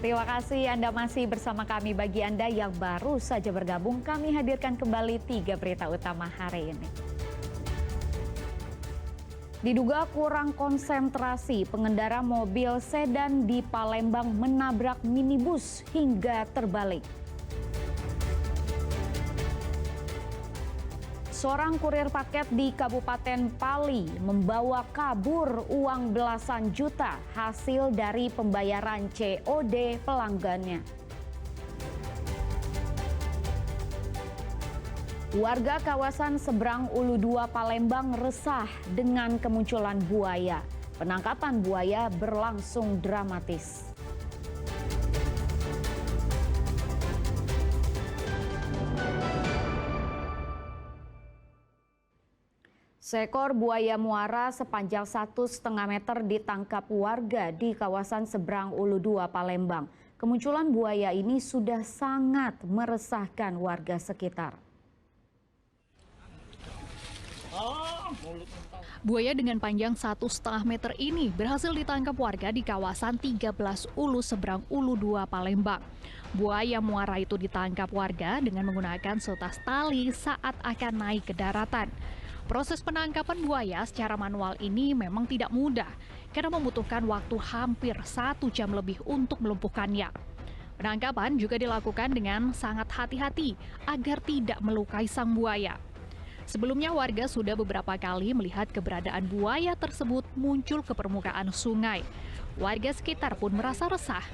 Terima kasih Anda masih bersama kami. Bagi Anda yang baru saja bergabung, kami hadirkan kembali 3 berita utama hari ini. Diduga kurang konsentrasi, pengendara mobil sedan di Palembang menabrak minibus hingga terbalik. Seorang kurir paket di Kabupaten Pali membawa kabur uang belasan juta hasil dari pembayaran COD pelanggannya. Warga kawasan Seberang Ulu 2 Palembang resah dengan kemunculan buaya. Penangkapan buaya berlangsung dramatis. Seekor buaya muara sepanjang 1,5 meter ditangkap warga di kawasan Seberang Ulu 2 Palembang. Kemunculan buaya ini sudah sangat meresahkan warga sekitar. Buaya dengan panjang 1,5 meter ini berhasil ditangkap warga di kawasan 13 Ulu Seberang Ulu 2 Palembang. Buaya muara itu ditangkap warga dengan menggunakan setas tali saat akan naik ke daratan. Proses penangkapan buaya secara manual ini memang tidak mudah karena membutuhkan waktu hampir 1 jam lebih untuk melumpuhkannya. Penangkapan juga dilakukan dengan sangat hati-hati agar tidak melukai sang buaya. Sebelumnya warga sudah beberapa kali melihat keberadaan buaya tersebut muncul ke permukaan sungai. Warga sekitar pun merasa resah.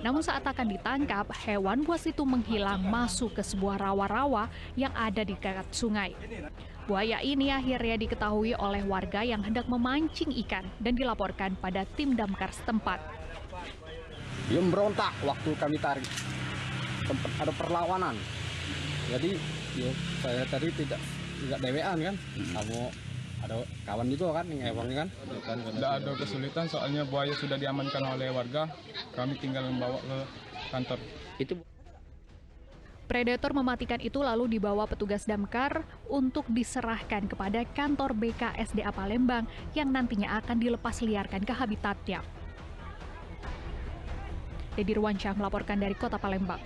Namun saat akan ditangkap, hewan buas itu menghilang masuk ke sebuah rawa-rawa yang ada di dekat sungai. Buaya ini akhirnya diketahui oleh warga yang hendak memancing ikan dan dilaporkan pada tim damkar setempat. Dia memberontak waktu kami tarik. Sempat ada perlawanan. Jadi saya tadi tidak dewean kan. Kamu ada kawan juga kan yang ewangnya kan. Tidak ada kesulitan soalnya buaya sudah diamankan oleh warga. Kami tinggal membawa ke kantor. Predator mematikan itu lalu dibawa petugas damkar untuk diserahkan kepada kantor BKSDA Palembang yang nantinya akan dilepas liarkan ke habitatnya. Dedi Ruwansyah melaporkan dari Kota Palembang.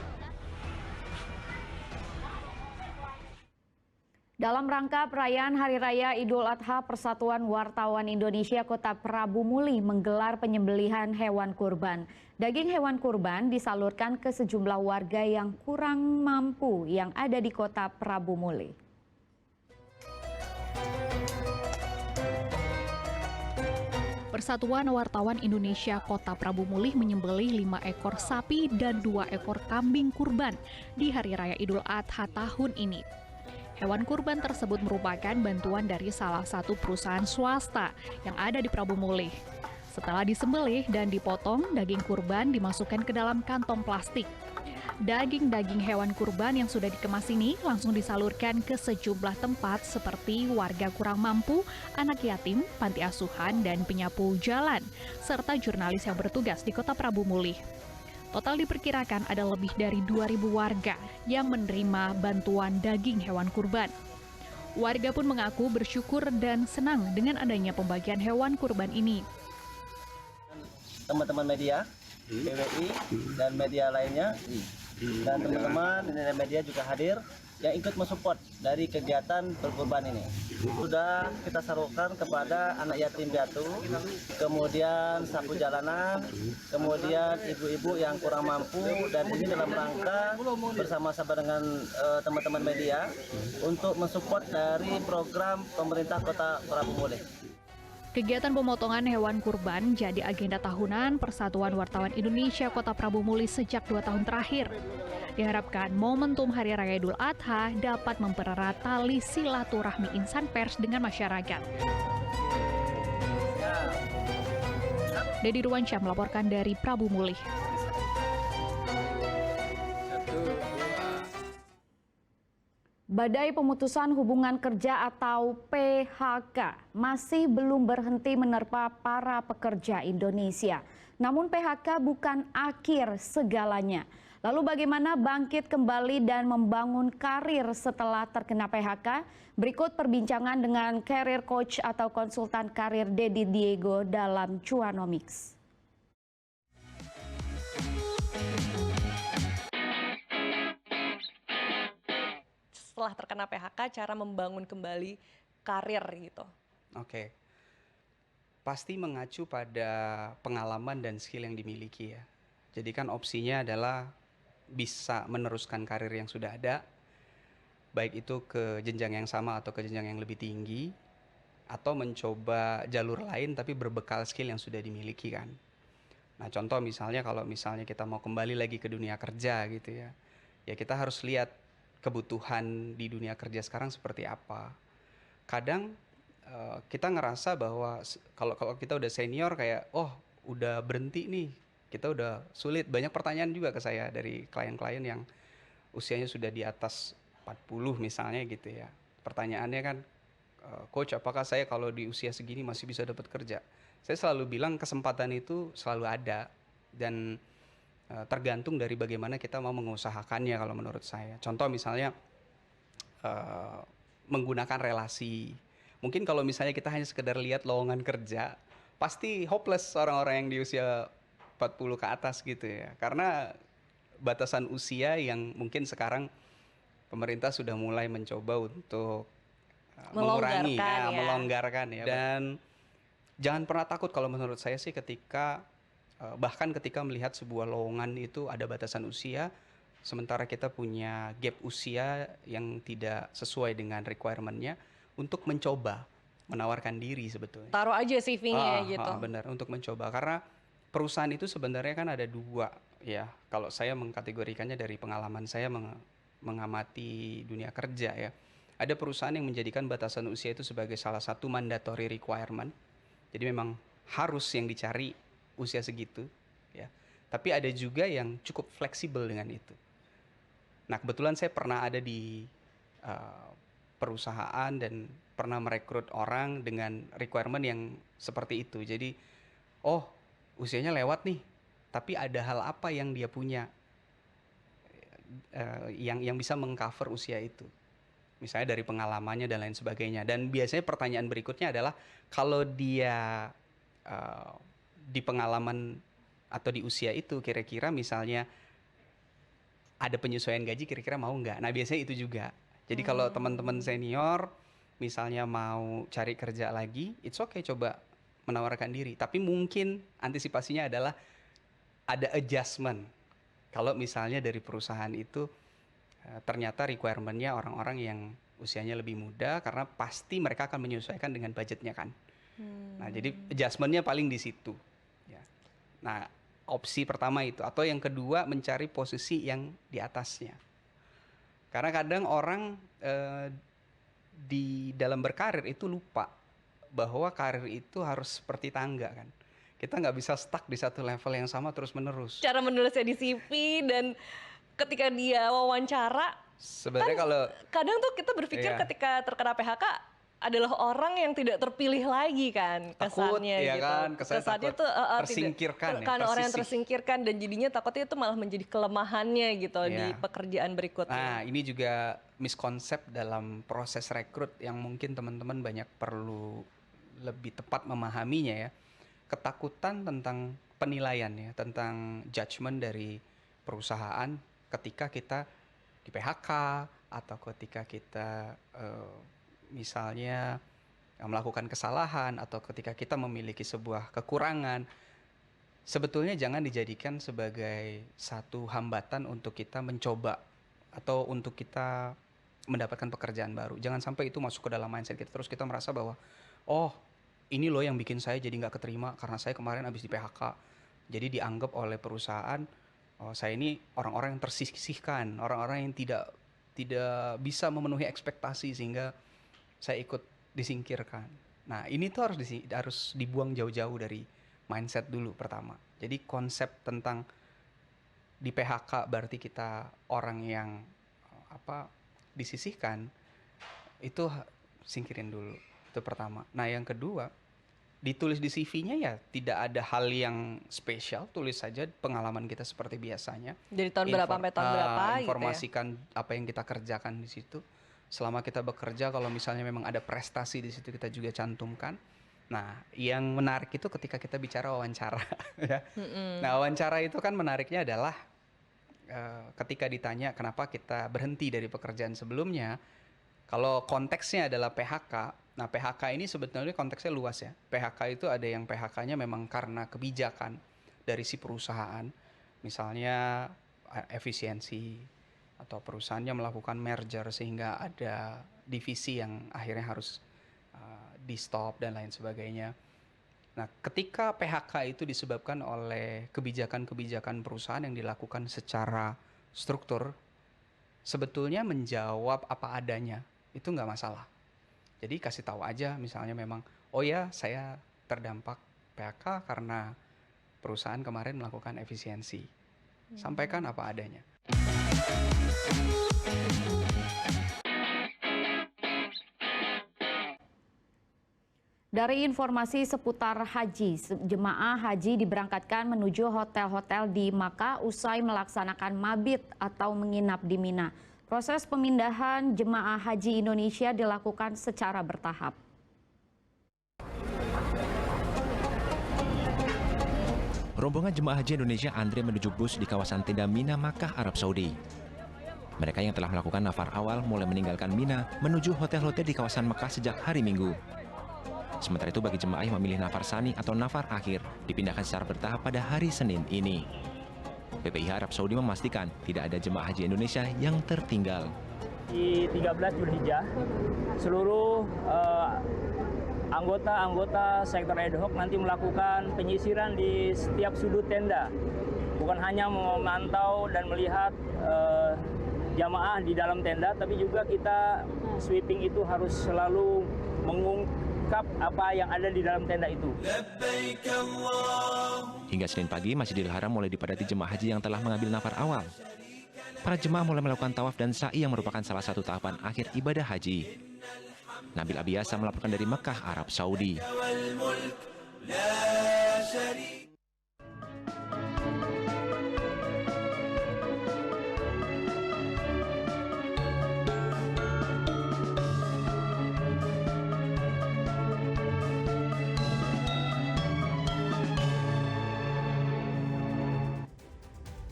Dalam rangka perayaan Hari Raya Idul Adha, Persatuan Wartawan Indonesia Kota Prabu Muli menggelar penyembelihan hewan kurban. Daging hewan kurban disalurkan ke sejumlah warga yang kurang mampu yang ada di Kota Prabu Muli. Persatuan Wartawan Indonesia Kota Prabu Muli menyembelih 5 ekor sapi dan 2 ekor kambing kurban di Hari Raya Idul Adha tahun ini. Hewan kurban tersebut merupakan bantuan dari salah satu perusahaan swasta yang ada di Prabu Muli. Setelah disembelih dan dipotong, daging kurban dimasukkan ke dalam kantong plastik. Daging-daging hewan kurban yang sudah dikemas ini langsung disalurkan ke sejumlah tempat seperti warga kurang mampu, anak yatim, panti asuhan, dan penyapu jalan, serta jurnalis yang bertugas di Kota Prabu Muli. Total diperkirakan ada lebih dari 2.000 warga yang menerima bantuan daging hewan kurban. Warga pun mengaku bersyukur dan senang dengan adanya pembagian hewan kurban ini. Teman-teman media, PWI, dan media lainnya, dan teman-teman media juga hadir yang ikut mensupport dari kegiatan berkurban ini. Sudah kita salurkan kepada anak yatim piatu, kemudian sapu jalanan, kemudian ibu-ibu yang kurang mampu, dan ini dalam rangka bersama-sama dengan teman-teman media untuk mensupport dari program pemerintah Kota Prabu Muli. Kegiatan pemotongan hewan kurban jadi agenda tahunan Persatuan Wartawan Indonesia Kota Prabu Muli sejak 2 tahun terakhir. Diharapkan momentum Hari Raya Idul Adha dapat mempererat tali silaturahmi insan pers dengan masyarakat. Dedi Ruwansyah melaporkan dari Prabu Muli. Badai pemutusan hubungan kerja atau PHK masih belum berhenti menerpa para pekerja Indonesia. Namun PHK bukan akhir segalanya. Lalu bagaimana bangkit kembali dan membangun karir setelah terkena PHK? Berikut perbincangan dengan career coach atau konsultan karir Dedi Diego dalam Cuanomics. setelah terkena PHK, cara membangun kembali karir gitu? Oke, pasti mengacu pada pengalaman dan skill yang dimiliki ya. Jadi kan opsinya adalah bisa meneruskan karir yang sudah ada, baik itu ke jenjang yang sama atau ke jenjang yang lebih tinggi, atau mencoba jalur lain tapi berbekal skill yang sudah dimiliki kan. Nah contoh misalnya kalau misalnya kita mau kembali lagi ke dunia kerja gitu ya, ya kita harus lihat kebutuhan di dunia kerja sekarang seperti apa. Kadang kita ngerasa bahwa kalau kita udah senior kayak udah berhenti nih, kita udah sulit. Banyak pertanyaan juga ke saya dari klien-klien yang usianya sudah di atas 40 misalnya gitu ya. Pertanyaannya kan, coach apakah saya kalau di usia segini masih bisa dapat kerja? Saya selalu bilang kesempatan itu selalu ada dan tergantung dari bagaimana kita mau mengusahakannya kalau menurut saya. Contoh misalnya menggunakan relasi. Mungkin kalau misalnya kita hanya sekedar lihat lowongan kerja, pasti hopeless orang-orang yang di usia 40 ke atas gitu ya. Karena batasan usia yang mungkin sekarang pemerintah sudah mulai mencoba untuk mengurangi, melonggarkan ya. Dan jangan pernah takut kalau menurut saya sih ketika bahkan ketika melihat sebuah lowongan itu ada batasan usia, sementara kita punya gap usia yang tidak sesuai dengan requirement-nya, untuk mencoba menawarkan diri sebetulnya. Taruh aja CV-nya gitu. Benar, untuk mencoba. Karena perusahaan itu sebenarnya kan ada dua ya. Kalau saya mengkategorikannya dari pengalaman saya mengamati dunia kerja ya. Ada perusahaan yang menjadikan batasan usia itu sebagai salah satu mandatory requirement. Jadi memang harus yang dicari usia segitu ya. Tapi ada juga yang cukup fleksibel dengan itu. Nah, kebetulan saya pernah ada di perusahaan dan pernah merekrut orang dengan requirement yang seperti itu. Jadi, usianya lewat nih, tapi ada hal apa yang dia punya yang bisa mengcover usia itu. Misalnya dari pengalamannya dan lain sebagainya. Dan biasanya pertanyaan berikutnya adalah kalau dia di pengalaman atau di usia itu kira-kira misalnya ada penyesuaian gaji, kira-kira mau nggak? Nah biasanya itu juga. Jadi kalau teman-teman senior misalnya mau cari kerja lagi, it's okay, coba menawarkan diri. Tapi mungkin antisipasinya adalah ada adjustment. Kalau misalnya dari perusahaan itu ternyata requirement-nya orang-orang yang usianya lebih muda, karena pasti mereka akan menyesuaikan dengan budgetnya kan. Nah jadi adjustment-nya paling di situ. Ya. Nah opsi pertama itu. Atau yang kedua mencari posisi yang di atasnya. Karena kadang orang di dalam berkarir itu lupa bahwa karir itu harus seperti tangga kan. Kita nggak bisa stuck di satu level yang sama terus menerus. Cara menulisnya di CV dan ketika dia wawancara, sebenarnya kalau kadang tuh kita berpikir ketika terkena PHK adalah orang yang tidak terpilih lagi kan, kesannya ya gitu. Kan, kesannya tuh tersingkirkan kan orang yang tersingkirkan dan jadinya takutnya itu malah menjadi kelemahannya gitu di pekerjaan berikutnya. Nah, ini juga miskonsep dalam proses rekrut yang mungkin teman-teman banyak perlu lebih tepat memahaminya ya. Ketakutan tentang penilaian ya, tentang judgement dari perusahaan ketika kita di PHK atau ketika kita misalnya melakukan kesalahan atau ketika kita memiliki sebuah kekurangan, sebetulnya jangan dijadikan sebagai satu hambatan untuk kita mencoba atau untuk kita mendapatkan pekerjaan baru. Jangan sampai itu masuk ke dalam mindset kita, terus kita merasa bahwa ini loh yang bikin saya jadi nggak keterima karena saya kemarin habis di PHK. Jadi dianggap oleh perusahaan saya ini orang-orang yang tersisihkan, orang-orang yang tidak bisa memenuhi ekspektasi sehingga saya ikut disingkirkan. Nah ini tuh harus dibuang jauh-jauh dari mindset dulu pertama. Jadi konsep tentang di PHK berarti kita orang yang disisihkan, itu singkirin dulu, itu pertama. Nah yang kedua, ditulis di CV-nya ya tidak ada hal yang spesial, tulis saja pengalaman kita seperti biasanya. Dari tahun berapa sampai tahun berapa informasikan gitu ya? Apa yang kita kerjakan di situ. Selama kita bekerja, kalau misalnya memang ada prestasi di situ kita juga cantumkan. Nah, yang menarik itu ketika kita bicara wawancara ya. Nah, wawancara itu kan menariknya adalah ketika ditanya kenapa kita berhenti dari pekerjaan sebelumnya, kalau konteksnya adalah PHK, nah PHK ini sebetulnya konteksnya luas ya. PHK itu ada yang PHK-nya memang karena kebijakan dari si perusahaan, misalnya efisiensi, atau perusahaannya melakukan merger sehingga ada divisi yang akhirnya harus di stop dan lain sebagainya. Nah, ketika PHK itu disebabkan oleh kebijakan-kebijakan perusahaan yang dilakukan secara struktur, sebetulnya menjawab apa adanya itu nggak masalah. Jadi kasih tahu aja, misalnya memang, oh ya saya terdampak PHK karena perusahaan kemarin melakukan efisiensi. Sampaikan apa adanya. Dari informasi seputar haji, jemaah haji diberangkatkan menuju hotel-hotel di Makkah usai melaksanakan mabit atau menginap di Mina. Proses pemindahan jemaah haji Indonesia dilakukan secara bertahap. Rombongan jemaah haji Indonesia antre menuju bus di kawasan tenda Mina, Makkah, Arab Saudi. Mereka yang telah melakukan nafar awal mulai meninggalkan Mina menuju hotel-hotel di kawasan Makkah sejak hari Minggu. Sementara itu bagi jemaah yang memilih nafar sani atau nafar akhir dipindahkan secara bertahap pada hari Senin ini. PPIH Arab Saudi memastikan tidak ada jemaah haji Indonesia yang tertinggal. Di 13 Zulhijjah, seluruh anggota sektor ad hoc nanti melakukan penyisiran di setiap sudut tenda. Bukan hanya memantau dan melihat jamaah di dalam tenda, tapi juga kita sweeping itu harus selalu mengungkap apa yang ada di dalam tenda itu. Hingga Senin pagi, Masjidil Haram mulai dipadati jemaah haji yang telah mengambil nafar awal. Para jemaah mulai melakukan tawaf dan sa'i yang merupakan salah satu tahapan akhir ibadah haji. Nabil Abiyasa melaporkan dari Mekah, Arab Saudi.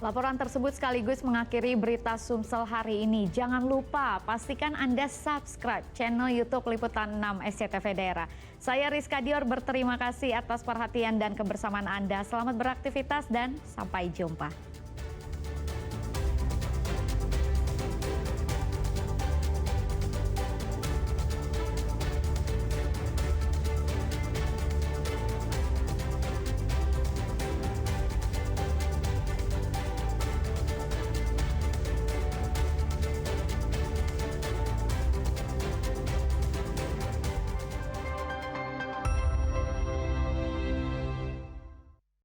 Laporan tersebut sekaligus mengakhiri berita Sumsel hari ini. Jangan lupa pastikan Anda subscribe channel YouTube Liputan 6 SCTV Daerah. Saya Rizka Dior berterima kasih atas perhatian dan kebersamaan Anda. Selamat beraktivitas dan sampai jumpa.